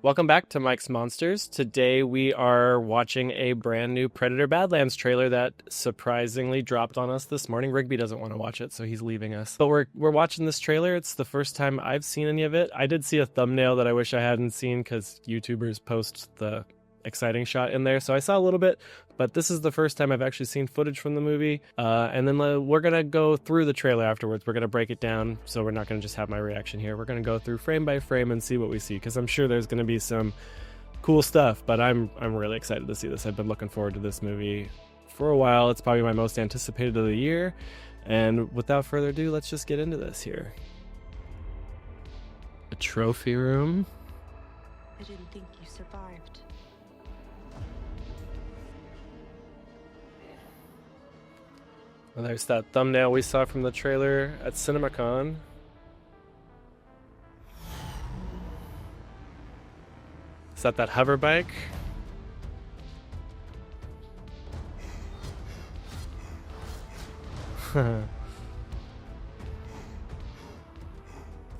Welcome back to Mike's Monsters. Today we are watching a brand new Predator Badlands trailer that surprisingly dropped on us this morning. Rigby doesn't want to watch it, so he's leaving us. But we're watching this trailer. It's the first time I've seen any of it. I did see a thumbnail that I wish I hadn't seen because YouTubers post the exciting shot in there, so I saw a little bit, but this is the first time I've actually seen footage from the movie, and then we're gonna go through the trailer afterwards. We're gonna break it down, so we're not gonna just have my reaction here. We're gonna go through frame by frame and see what we see, because I'm sure there's gonna be some cool stuff, but I'm really excited to see this. I've been looking forward to this movie for a while. It's probably my most anticipated of the year, and without further ado, let's just get into this here. A trophy room. I didn't think you survived. And there's that thumbnail we saw from the trailer at CinemaCon. Is that hover bike? The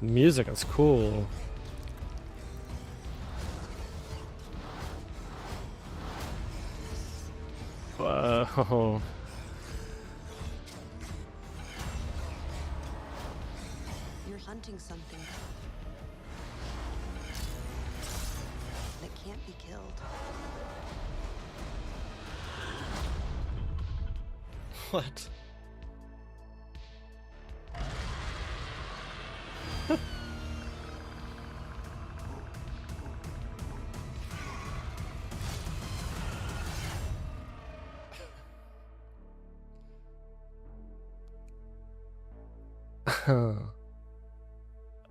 music is cool. Whoa. You're hunting something that can't be killed. What?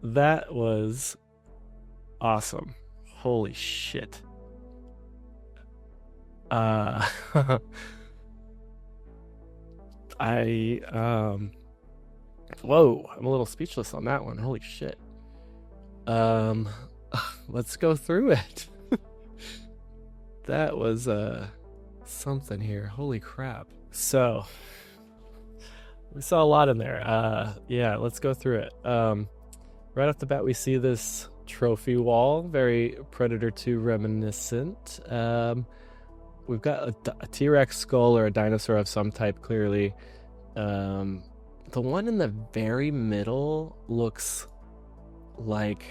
That was awesome. Holy shit. Whoa, I'm a little speechless on that one. Holy shit. Let's go through it. That was something here. Holy crap. So we saw a lot in there. Yeah, let's go through it. Right off the bat, we see this trophy wall, very Predator 2 reminiscent. We've got a T-Rex skull or a dinosaur of some type, clearly. The one in the very middle looks like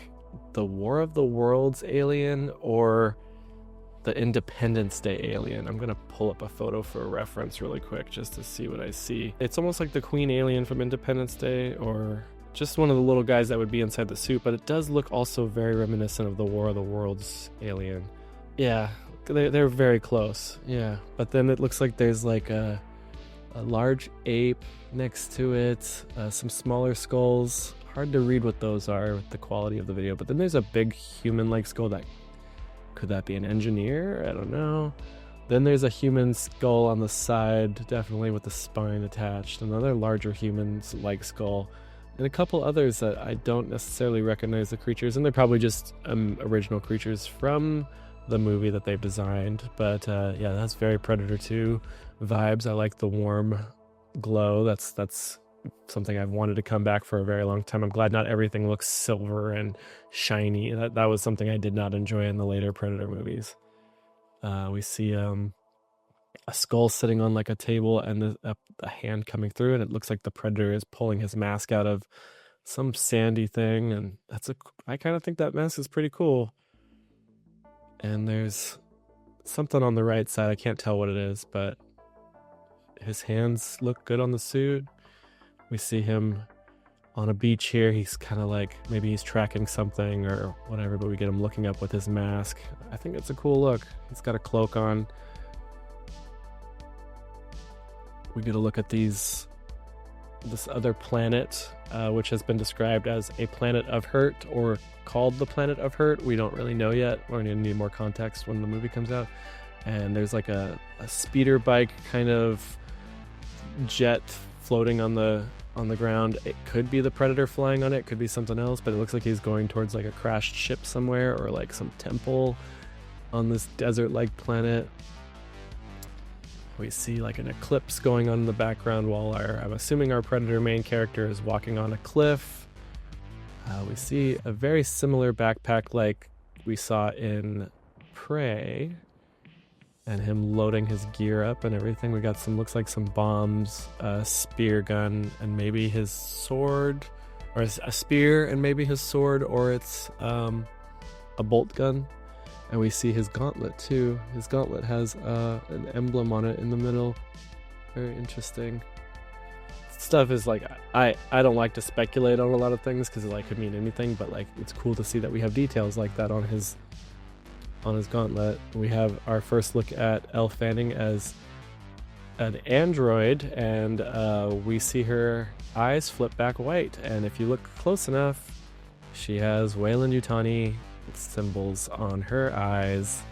the War of the Worlds alien or the Independence Day alien. I'm gonna pull up a photo for a reference really quick just to see what I see. It's almost like the Queen alien from Independence Day, or just one of the little guys that would be inside the suit, but it does look also very reminiscent of the War of the Worlds alien. Yeah, they're very close. Yeah, but then it looks like there's like a large ape next to it, some smaller skulls. Hard to read what those are with the quality of the video, but then there's a big human-like skull that could that be an engineer? I don't know. Then there's a human skull on the side, definitely with the spine attached. Another larger human-like skull. And a couple others that I don't necessarily recognize the creatures. And they're probably just original creatures from the movie that they've designed. But yeah, that's very Predator 2 vibes. I like the warm glow. That's something I've wanted to come back for a very long time. I'm glad not everything looks silver and shiny. That was something I did not enjoy in the later Predator movies. We see a skull sitting on like a table and a hand coming through, and it looks like the Predator is pulling his mask out of some sandy thing, and I kind of think that mask is pretty cool. And there's something on the right side. I can't tell what it is, but his hands look good on the suit. We see him on a beach here. He's kind of like, maybe he's tracking something or whatever, but we get him looking up with his mask. I think it's a cool look. He's got a cloak on. We get a look at this other planet, which has been described as a planet of hurt or called the planet of hurt. We don't really know yet. We're going to need more context when the movie comes out. And there's like a speeder bike kind of jet floating on the ground. It could be the Predator flying on it, could be something else, but it looks like he's going towards like a crashed ship somewhere or like some temple on this desert-like planet. We see like an eclipse going on in the background while I'm assuming our Predator main character is walking on a cliff. We see a very similar backpack like we saw in Prey, and him loading his gear up and everything. We got looks like some bombs, a spear gun, and maybe his sword, or a spear and maybe his sword, or it's a bolt gun. And we see his gauntlet too. His gauntlet has an emblem on it in the middle. Very interesting. Stuff is like, I don't like to speculate on a lot of things because it like could mean anything, but like it's cool to see that we have details like that on his gauntlet. We have our first look at Elle Fanning as an android, and we see her eyes flip back white, and if you look close enough, she has Weyland-Yutani symbols on her eyes,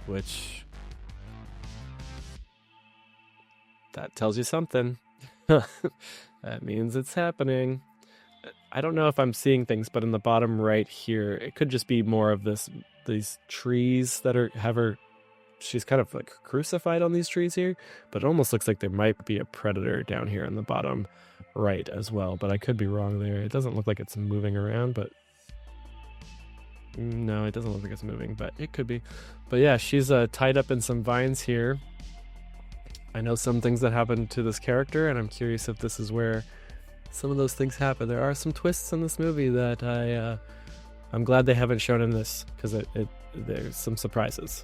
which that tells you something. That means it's happening. I don't know if I'm seeing things, but in the bottom right here, it could just be more of these trees that have her. She's kind of like crucified on these trees here, but it almost looks like there might be a predator down here in the bottom right as well. But I could be wrong there. It doesn't look like it's moving around, but no, it doesn't look like it's moving, but it could be. But yeah, she's tied up in some vines here. I know some things that happen to this character, and I'm curious if this is where some of those things happen. There are some twists in this movie that I'm glad they haven't shown in this, because there's some surprises.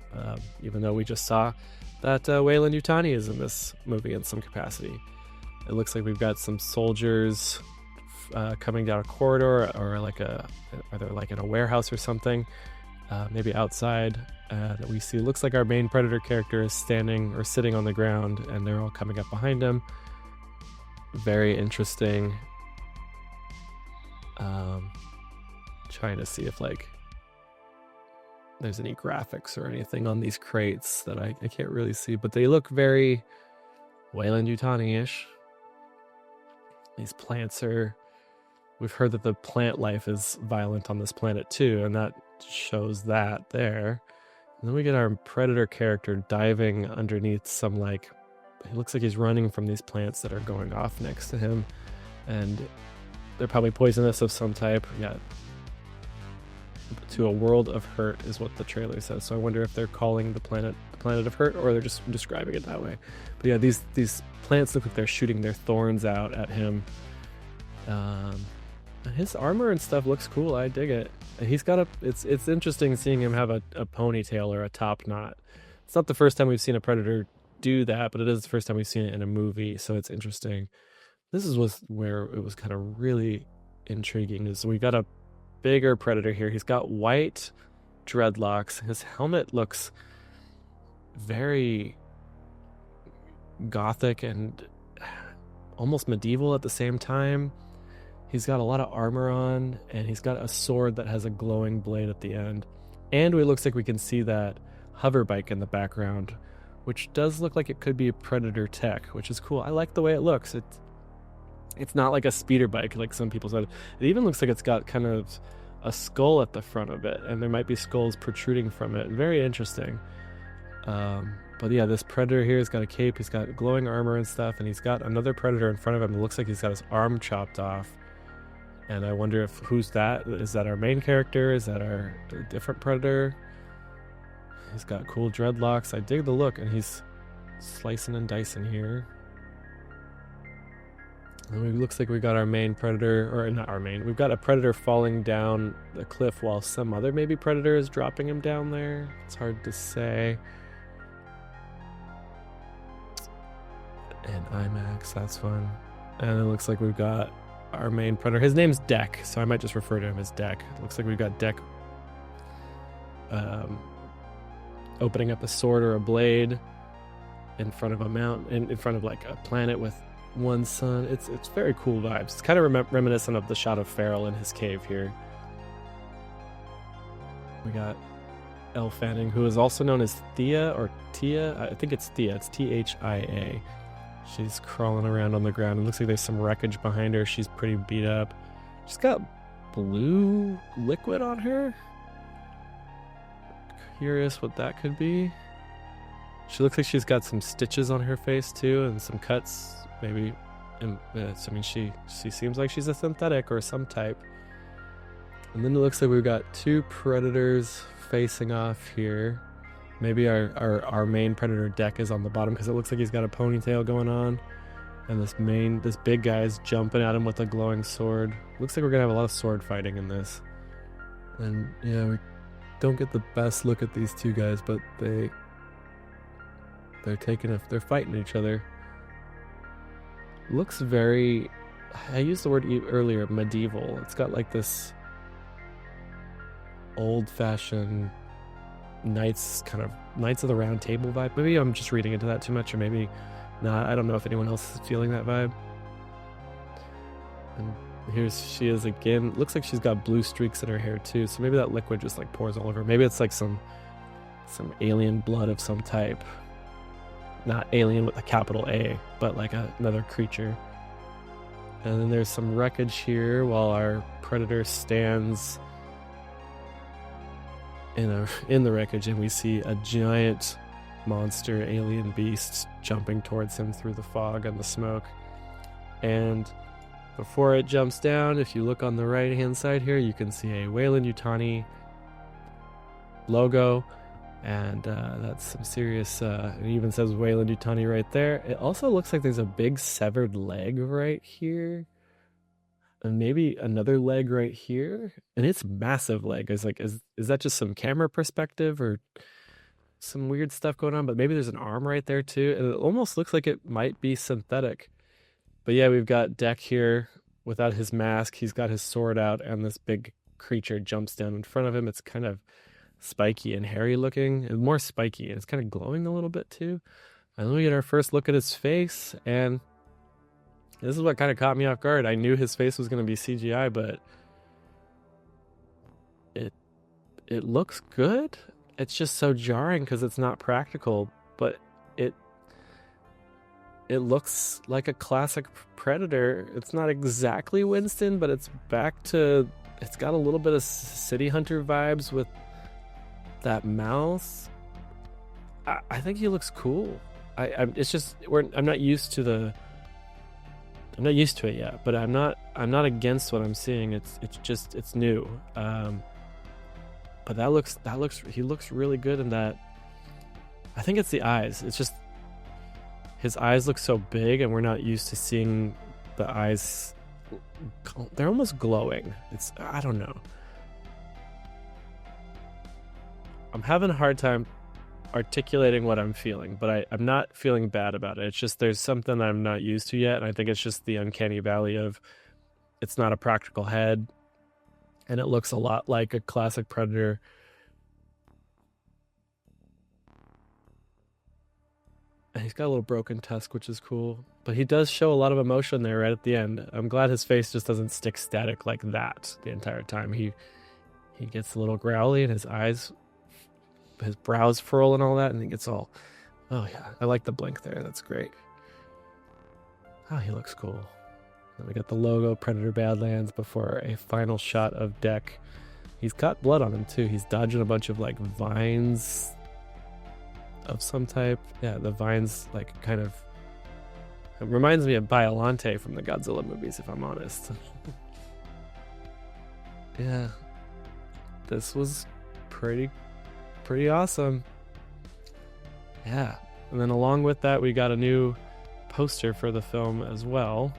Even though we just saw that Weyland-Yutani is in this movie in some capacity. It looks like we've got some soldiers coming down a corridor, or are they like in a warehouse or something, maybe outside. That we see looks like our main predator character is standing or sitting on the ground, and they're all coming up behind him. Very interesting. Trying to see if like there's any graphics or anything on these crates that I can't really see, but they look very Weyland-Yutani-ish. These plants we've heard that the plant life is violent on this planet too, and that shows that there. And then we get our predator character diving underneath some, like, it looks like he's running from these plants that are going off next to him, and they're probably poisonous of some type. Yeah, to a world of hurt is what the trailer says. So I wonder if they're calling the planet of hurt, or they're just describing it that way. But yeah, these plants look like they're shooting their thorns out at him. His armor and stuff looks cool. I dig it. He's got it's interesting seeing him have a ponytail or a top knot. It's not the first time we've seen a predator do that, but it is the first time we've seen it in a movie, so it's interesting. This was where it was kind of really intriguing, is we got a bigger predator here. He's got white dreadlocks. His helmet looks very gothic and almost medieval at the same time. He's got a lot of armor on, and he's got a sword that has a glowing blade at the end. And it looks like we can see that hover bike in the background, which does look like it could be a Predator tech, which is cool. I like the way it looks. It's not like a speeder bike like some people said. It even looks like it's got kind of a skull at the front of it, and there might be skulls protruding from it. Very interesting. But yeah, this Predator here has got a cape, he's got glowing armor and stuff, and he's got another Predator in front of him. It looks like he's got his arm chopped off. And I wonder if who's that? Is that our main character? Is that our different Predator? He's got cool dreadlocks. I dig the look, and he's slicing and dicing here. And it looks like we got our main Predator, or not our main. We've got a Predator falling down the cliff while some other maybe Predator is dropping him down there. It's hard to say. And IMAX, that's fun. And it looks like we've got our main Predator. His name's Deck, so I might just refer to him as Deck. It looks like we've got Deck opening up a sword or a blade in front of a mountain, in front of like a planet with one sun. It's very cool vibes. It's kind of reminiscent of the shot of Farrell in his cave here. We got Elle Fanning, who is also known as Thea or Tia. I think it's Thea. It's Thia. She's crawling around on the ground. It looks like there's some wreckage behind her. She's pretty beat up. She's got blue liquid on her. Curious what that could be. She looks like she's got some stitches on her face too, and some cuts. Maybe. I mean, she seems like she's a synthetic or some type. And then it looks like we've got two predators facing off here. Maybe our main predator deck is on the bottom because it looks like he's got a ponytail going on. And this big guy is jumping at him with a glowing sword. Looks like we're gonna have a lot of sword fighting in this. And yeah, we don't get the best look at these two guys, but they're fighting each other. Looks very, I used the word earlier, medieval. It's got like this old-fashioned Knights of the Round Table vibe. Maybe I'm just reading into that too much, or maybe not. I don't know if anyone else is feeling that vibe. And she is again. Looks like she's got blue streaks in her hair too, so maybe that liquid just like pours all over. Maybe it's like some alien blood of some type. Not alien with a capital A, but like another creature. And then there's some wreckage here while our predator stands in the wreckage, and we see a giant monster alien beast jumping towards him through the fog and the smoke. And before it jumps down, if you look on the right hand side here, you can see a Weyland-Yutani logo, and that's some serious it even says Weyland-Yutani right there. It also looks like there's a big severed leg right here, and maybe another leg right here, and it's massive leg. Is that just some camera perspective or some weird stuff going on? But maybe there's an arm right there too, and it almost looks like it might be synthetic. But yeah, we've got Deck here without his mask. He's got his sword out, and this big creature jumps down in front of him. It's kind of spiky and hairy looking, and more spiky, and it's kind of glowing a little bit too. And then we get our first look at his face, and this is what kind of caught me off guard. I knew his face was going to be CGI, but it looks good. It's just so jarring because it's not practical, but it looks like a classic Predator. It's not exactly Winston, but it's got a little bit of City Hunter vibes with that mouth. I think he looks cool. I'm not used to it yet, but I'm not against what I'm seeing. It's new. But he looks really good in that. I think it's the eyes. It's just his eyes look so big, and we're not used to seeing the eyes. They're almost glowing. I don't know. I'm having a hard time articulating what I'm feeling, but I'm not feeling bad about it. It's just there's something I'm not used to yet, and I think it's just the uncanny valley of it's not a practical head, and it looks a lot like a classic Predator. And he's got a little broken tusk, which is cool, but he does show a lot of emotion there right at the end. I'm glad his face just doesn't stick static like that the entire time. He gets a little growly, and his brows furl and all that, and he gets all, oh yeah, I like the blink there. That's great. Oh, he looks cool. Then we got the logo, Predator Badlands, before a final shot of Deck. He's got blood on him too. He's dodging a bunch of like vines of some type. Yeah, the vines like kind of, it reminds me of Biollante from the Godzilla movies, if I'm honest. Yeah, this was pretty awesome. Yeah, and then along with that, we got a new poster for the film as well,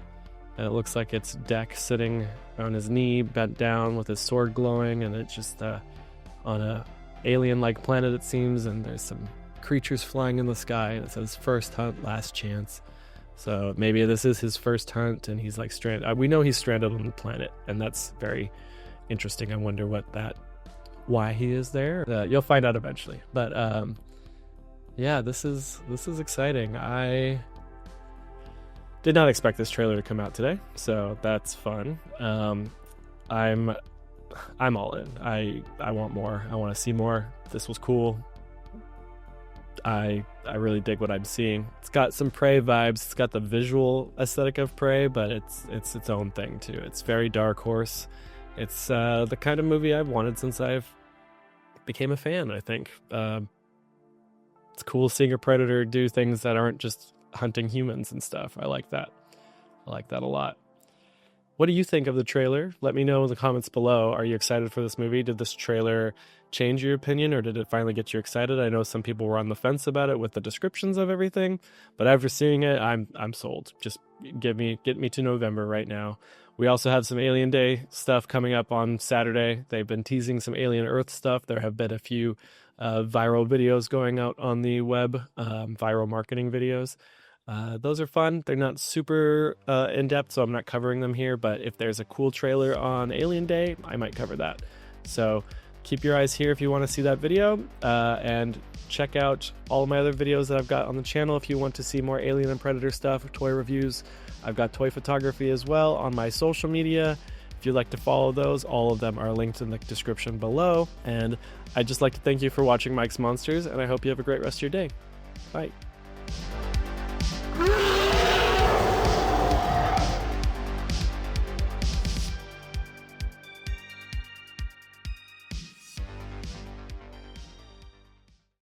and it looks like it's Deck sitting on his knee, bent down with his sword glowing, and it's just on a alien-like planet, it seems, and there's some creatures flying in the sky, and it says "First Hunt, Last Chance." So maybe this is his first hunt, and he's like stranded. We know he's stranded on the planet, and that's very interesting. I wonder why he is there. You'll find out eventually. But yeah, this is exciting. I did not expect this trailer to come out today, so that's fun. I'm all in. I want more. I want to see more. This was cool. I really dig what I'm seeing. It's got some Prey vibes. It's got the visual aesthetic of Prey, but it's its own thing too. It's very Dark Horse. It's the kind of movie I've wanted since I've became a fan, I think. It's cool seeing a Predator do things that aren't just hunting humans and stuff. I like that a lot. What do you think of the trailer? Let me know in the comments below. Are you excited for this movie? Did this trailer change your opinion, or did it finally get you excited? I know some people were on the fence about it with the descriptions of everything, but after seeing it, I'm sold. Just get me to November right now. We also have some Alien Day stuff coming up on Saturday. They've been teasing some Alien Earth stuff. There have been a few viral videos going out on the web, viral marketing videos. Those are fun. They're not super in-depth, so I'm not covering them here, but if there's a cool trailer on Alien Day, I might cover that. So keep your eyes here if you want to see that video, and check out all of my other videos that I've got on the channel if you want to see more Alien and Predator stuff, toy reviews. I've got toy photography as well on my social media. If you'd like to follow those, all of them are linked in the description below. And I'd just like to thank you for watching Mike's Monsters, and I hope you have a great rest of your day. Bye.